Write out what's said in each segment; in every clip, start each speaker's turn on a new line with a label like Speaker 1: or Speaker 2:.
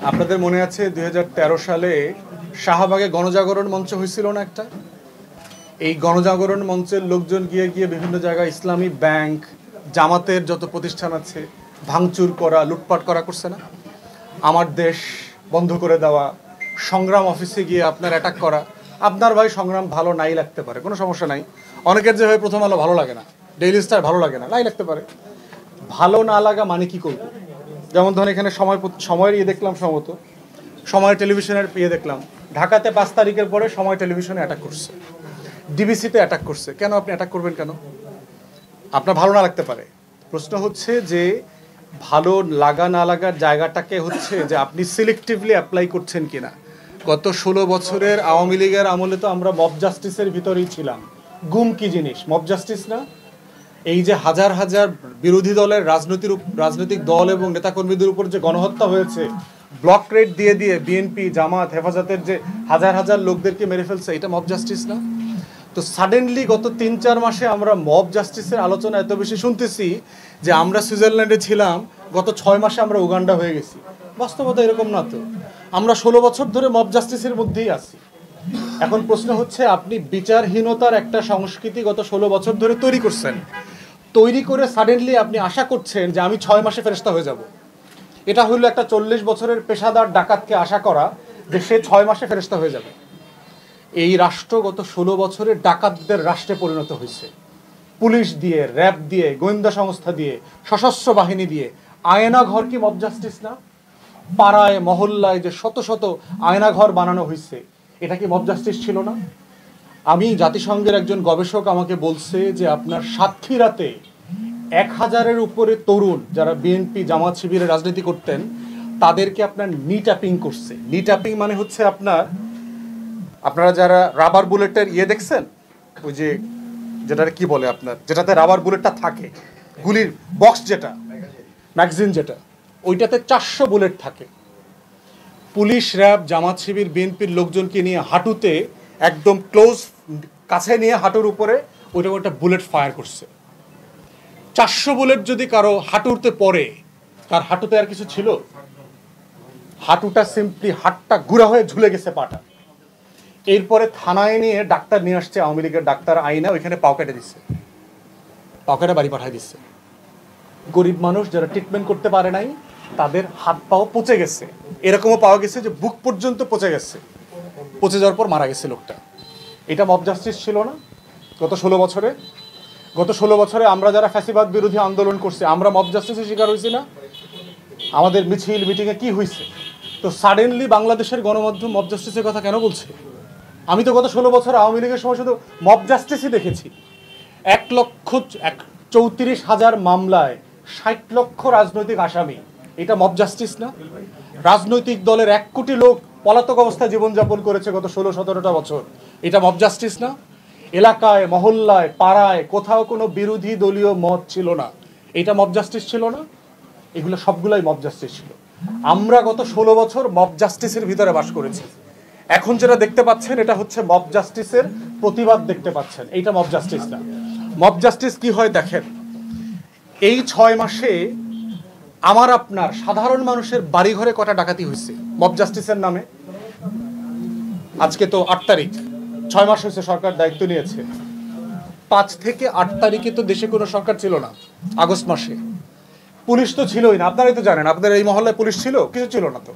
Speaker 1: আপনাদের মনে আছে 2013 সালে শাহবাগে গণজাগরণ মঞ্চ হয়েছিল না একটা? এই গণজাগরণ মঞ্চের লোকজন গিয়ে গিয়ে বিভিন্ন জায়গায় ইসলামী ব্যাংক, জামাতের যত প্রতিষ্ঠান আছে ভাঙচুর করা, লুটপাট করা করছে না? আমার দেশ বন্ধ করে দেওয়া, সংগ্রাম অফিসে গিয়ে আপনার অ্যাটাক করা। আপনার ভাই সংগ্রাম ভালো নাই লাগতে পারে, কোনো সমস্যা নাই। অনেকের যে হয় প্রথম আলো ভালো লাগে না, ডেইলি স্টার ভালো লাগে না, নাই লাগতে পারে। ভালো না লাগা মানে কি করবো? যেমন ধরুন এখানে সময়ের ইয়ে দেখলাম, সম্ভবত সময় টেলিভিশনের ইয়ে দেখলাম, ঢাকাতে 5 তারিখের পরে সময় টেলিভিশনে অ্যাটাক করছে, ডিবিসিতে অ্যাটাক করছে। কেন আপনি অ্যাটাক করবেন কেন? আপনার ভালো না লাগতে পারে। প্রশ্ন হচ্ছে যে ভালো লাগা না লাগার জায়গাটাকে হচ্ছে যে আপনি সিলেক্টিভলি অ্যাপ্লাই করছেন কিনা। গত 16 বছরের আওয়ামী লীগের আমলে তো আমরা মব জাস্টিসের ভিতরেই ছিলাম। গুম কি জিনিস? মব জাস্টিস না? এই যে হাজার হাজার বিরোধী দলের রাজনৈতিক দল এবং নেতাকর্মীদের উপর যে গণহত্যা হয়েছে, ব্লক রেড দিয়ে দিয়ে বিএনপি, জামাত, হেফাজতের যে হাজার হাজার লোকদেরকে মেরে ফেলছে, এটা মব জাস্টিস না? তো সাডেনলি গত 3-4 মাসে আমরা মব জাস্টিসের আলোচনা এত বেশি শুনতেছি যে আমরা সুইজারল্যান্ডে ছিলাম, গত 6 মাসে আমরা উগান্ডা হয়ে গেছি। বাস্তবতা এরকম না তো। আমরা 16 বছর ধরে মব জাস্টিসের মধ্যেই আছি। এখন প্রশ্ন হচ্ছে, আপনি বিচারহীনতার একটা সংস্কৃতি গত 16 বছর ধরে তৈরি করছেন। তৈরি করে সাডেনলি আপনি আশা করছেন যে আমি 6 মাসে ফেরেশতা হয়ে যাব। এটা হইল একটা 40 বছরের পেশাদার ডাকাতকে আশা করা যে সে 6 মাসে ফেরেশতা হয়ে যাবে। এই রাষ্ট্র গত 16 বছরের ডাকাতদের রাষ্ট্রে পরিণত হয়েছে। পুলিশ দিয়ে, র্যাব দিয়ে, গোয়েন্দা সংস্থা দিয়ে, সশস্ত্র বাহিনী দিয়ে। আয়নাঘর কি মব জাস্টিস না? পাড়ায় মহল্লায় যে শত শত আয়নাঘর বানানো হয়েছে, এটা কি মব জাস্টিস ছিল না? আমি জাতিসংঘের একজন গবেষক আমাকে বলছে যে আপনার সাতক্ষীরাতে 1000-এর উপরে তরুণ যারা বিএনপি, জামাত শিবিরের রাজনীতি করতেন, তাদেরকে আপনার নি ট্যাপিং করছে। নি ট্যাপিং মানে হচ্ছে আপনারা যারা রাবার বুলেটের ইয়ে দেখছেন, ওই যে যেটাকে কি বলে আপনার, যেটাতে রাবার বুলেটটা থাকে, গুলির বক্স, যেটা ম্যাগাজিন, যেটা ওইটাতে 400 বুলেট থাকে। পুলিশ, র্যাব, জামাত শিবির, বিএনপির লোকজনকে নিয়ে হাঁটুতে একদম ক্লোজ কাছে নিয়ে হাঁটুর উপরে ওইটা বুলেট ফায়ার করছে। 400 বুলেট যদি কারো হাঁটুতে পড়ে, তার হাঁটুতে আর কিছু ছিল? হাঁটুটা সিম্পলি, হাতটা গুঁড়া হয়ে ঝুলে গেছে পাটা। এরপরে থানায় নিয়ে ডাক্তার নিয়ে আসছে, আওয়ামী লীগের ডাক্তার আইনা, ওইখানে পাও কেটে দিচ্ছে, পাও কেটে বাড়ি পাঠাই দিচ্ছে। গরিব মানুষ যারা ট্রিটমেন্ট করতে পারে নাই, তাদের হাত পাও পচে গেছে। এরকমও পাওয়া গেছে যে বুক পর্যন্ত পচে গেছে, পচে যাওয়ার পর মারা গেছে লোকটা। এটা মব জাস্টিস ছিল না গত 16 বছরে? গত 16 বছরে আমরা যারা ফ্যাসিবাদ বিরোধী আন্দোলন করছি, আমরা মব জাস্টিসের শিকার হয়েছি না? আমাদের মিছিল মিটিংয়ে কি হয়েছে? তো সাডেনলি বাংলাদেশের গণমাধ্যম মব জাস্টিসের কথা কেন বলছে? আমি তো গত 16 বছর আওয়ামী লীগের সময় শুধু মব জাস্টিসই দেখেছি। 1,34,000 মামলায় 60 লক্ষ রাজনৈতিক আসামি, এটা মব জাস্টিস না? রাজনৈতিক দলের 1 কোটি লোক পলাতক অবস্থায় জীবনযাপন করেছে গত 16-17টা বছর, এটা মব জাস্টিস না? এলাকায়, মহল্লায়, পাড়ায় কোথাও কোনো বিরোধী দলীয় মত ছিল না, এটা মব জাস্টিস ছিল না? এগুলো সবগুলাই মব জাস্টিস ছিল। আমরা গত 16 বছর মব জাস্টিসের ভিতরে বাস করেছি। এখন যেটা দেখতে পাচ্ছেন, এটা হচ্ছে মব জাস্টিসের প্রতিবাদ দেখতে পাচ্ছেন, এইটা মব জাস্টিস না। মব জাস্টিস কি হয় দেখেন, এই 6 মাসে আমার আপনার সাধারণ মানুষের বাড়িঘরে কটা ডাকাতি হয়েছে মব জাস্টিসের নামে? আজকে তো 8 তারিখ, 6 মাস হয়েছে সরকার দায়িত্ব নিয়েছে। 5 থেকে 8 তারিখে তো দেশে কোনো সরকার ছিল না, আগস্ট মাসে পুলিশ তো ছিলই না। আপনারাই তো জানেন, আপনাদের এই মহল্লায় পুলিশ ছিল? কিছু ছিল না তো।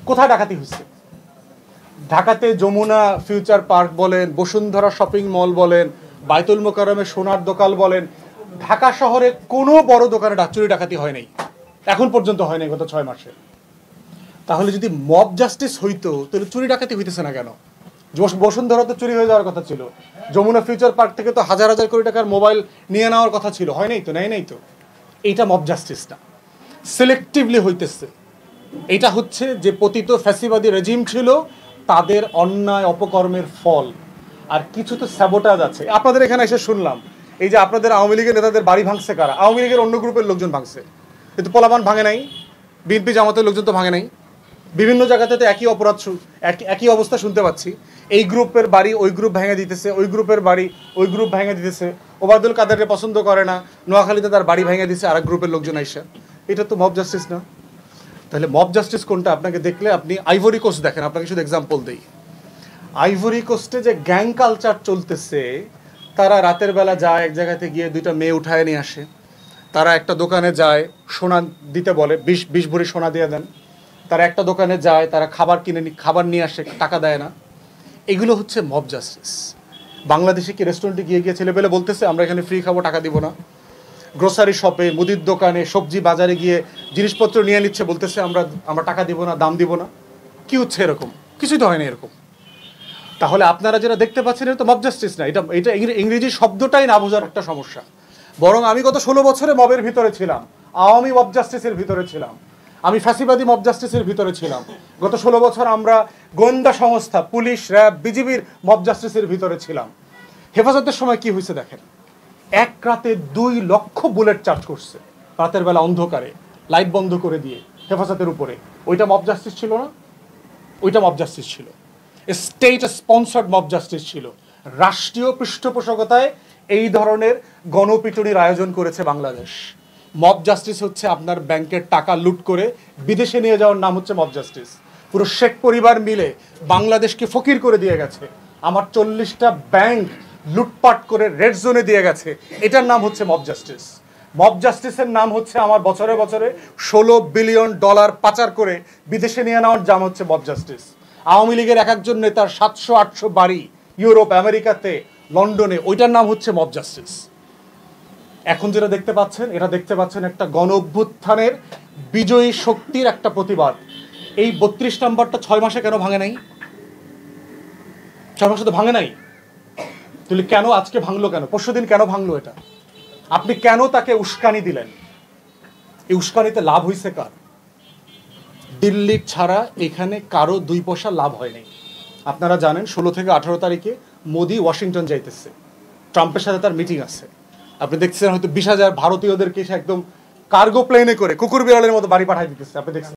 Speaker 1: কোথায় ডাকাতি হয়েছে? ঢাকাতে যমুনা ফিউচার পার্ক বলেন, বসুন্ধরা শপিং মল বলেন, বায়তুল মোকাররমে সোনার দোকান বলেন, ঢাকা শহরে কোনো বড় দোকানে চুরি ডাকাতি হয় নাই, এখন পর্যন্ত হয় নাই গত 6 মাসে। তাহলে যদি মব জাস্টিস হইতো, তাহলে চুরি ডাকাতি হইতেছে না কেন? বসুন্ধরা তো চুরি হয়ে যাওয়ার কথা ছিল, যমুনা ফিউচার পার্ক থেকে তো হাজার হাজার কোটি টাকার মোবাইল নিয়ে নেওয়ার কথা ছিল, হয় নাই তো, নেয় নাই তো। এইটা মব জাস্টিস না, সিলেক্টিভলি হইতেছে। এটা হচ্ছে যে পতিত ফ্যাসিবাদী রেজিম ছিল, তাদের অন্যায় অপকর্মের ফল। আর কিছু তো স্যাবোটাজ আছে। আপনাদের এখানে এসে শুনলাম, এই যে আপনাদের আওয়ামী লীগের নেতাদের বাড়ি ভাঙছে কারা? আওয়ামী লীগের অন্য গ্রুপের লোকজন ভাঙছে, কিন্তু পোলাপান ভাঙে নাই। বিএনপি জামাতের লোকজন তো ভাঙে নাই। বিভিন্ন জায়গাতে তো একই অপরাধ, একই অবস্থা শুনতে পাচ্ছি। এই গ্রুপের বাড়ি ওই গ্রুপ ভেঙে দিতেছে, ওই গ্রুপের বাড়ি ওই গ্রুপ ভেঙে দিতেছে। ওবায়দুল কাদেরকে পছন্দ করে না, নোয়াখালীতে তার বাড়ি ভেঙে দিচ্ছে আরেক গ্রুপের লোকজন আইসা। এটা তো মব জাস্টিস না? তাহলে মব জাস্টিস কোনটা? আপনাকে দেখলে আপনি আইভরি কোস্ট দেখেন, আপনাকে শুধু এক্সাম্পল দেই। আইভরি কোস্টে যে গ্যাং কালচার চলতেছে, তারা রাতের বেলা যায় এক জায়গাতে গিয়ে 2টা মেয়ে উঠায় নিয়ে আসে, তারা একটা দোকানে যায় সোনা দিতে বলে, 20 ভরি সোনা দিয়ে দেন, তারা একটা দোকানে যায়, তারা খাবার নিয়ে আসে, টাকা দেয় না। এগুলো হচ্ছে মব জাস্টিস। বাংলাদেশে কি রেস্টুরেন্টে গিয়ে গিয়ে ছেলেপেলে বলতেছে আমরা এখানে ফ্রি খাবো, টাকা দিব না? গ্রোসারি শপে, মুদির দোকানে, সবজি বাজারে গিয়ে জিনিসপত্র নিয়ে নিচ্ছে, বলতেছে আমরা টাকা দিব না, দাম দিব না। কি হচ্ছে এরকম? কিছুই তো হয় না এরকম। তাহলে আপনারা যেটা দেখতে পাচ্ছেন এটা তো মব জাস্টিস না, এটা ইংরেজি শব্দটাই না বোঝার একটা সমস্যা। বরং আমি গত 16 বছরে মবের ভিতরে ছিলাম, আওয়ামী মব জাস্টিসের ভিতরে ছিলাম, আমি ফ্যাসিবাদী মব জাস্টিসের ভিতরে ছিলাম। গত 16 বছর আমরা গোয়েন্দা সংস্থা, পুলিশ, র্যাব, বিজিবির মব জাস্টিসের ভিতরে ছিলাম। হেফাজতের সময় কি হয়েছে দেখেন, এক রাতে 2 লক্ষ বুলেট চার্জ করছে, রাতের বেলা অন্ধকারে লাইট বন্ধ করে দিয়ে হেফাজতের উপরে। ওইটা মব জাস্টিস ছিল না? ওইটা মব জাস্টিস ছিল, স্টেট স্পন্সর্ড মব জাস্টিস ছিল। রাষ্ট্রীয় পৃষ্ঠপোষকতায় এই ধরনের গণপিটুনির আয়োজন করেছে বাংলাদেশ। মব জাস্টিস হচ্ছে আপনার ব্যাংকের টাকা লুট করে বিদেশে নিয়ে যাওয়ার নাম হচ্ছে মব জাস্টিস। পুরো শেখ পরিবার মিলে বাংলাদেশকে ফকির করে দিয়ে গেছে, আমার 40টা ব্যাংক লুটপাট করে রেড জোনে দিয়ে গেছে, এটার নাম হচ্ছে মব জাস্টিস। মব জাস্টিসের নাম হচ্ছে আমার বছরে বছরে $16 বিলিয়ন পাচার করে বিদেশে নিয়ে নেওয়ার নাম হচ্ছে মব জাস্টিস। আওয়ামী লীগের এক একজন নেতার 700-800 বাড়ি ইউরোপ, আমেরিকাতে, লন্ডনে, ওইটার নাম হচ্ছে মব জাস্টিস। এখন যেটা দেখতে পাচ্ছেন, এটা দেখতে পাচ্ছেন একটা গণ অভ্যুত্থানের বিজয়ী শক্তির একটা প্রতিবাদ। এই 32 নম্বরটা 6 মাসে কেন ভাঙে নাই? 6 মাসে তো ভাঙে নাই। তাহলে কেন আজকে ভাঙলো? কেন পরশুদিন কেন ভাঙলো? এটা আপনি কেন তাকে উস্কানি দিলেন? এই উস্কানিতে লাভ হয়েছে কার? দিল্লি ছাড়া এখানে কারো 2 পয়সা লাভ হয়নি। আপনারা জানেন 16 থেকে 18 তারিখে মোদি ওয়াশিংটন যাইতেছে, ট্রাম্পের সাথে তার মিটিং আছে। আপনি দেখছেন হয়তো 20,000 ভারতীয়দেরকে সে একদম কার্গো প্লেনে করে কুকুর বিড়ালের মতো বাড়ি পাঠাই দিতেছে, আপনি দেখছেন।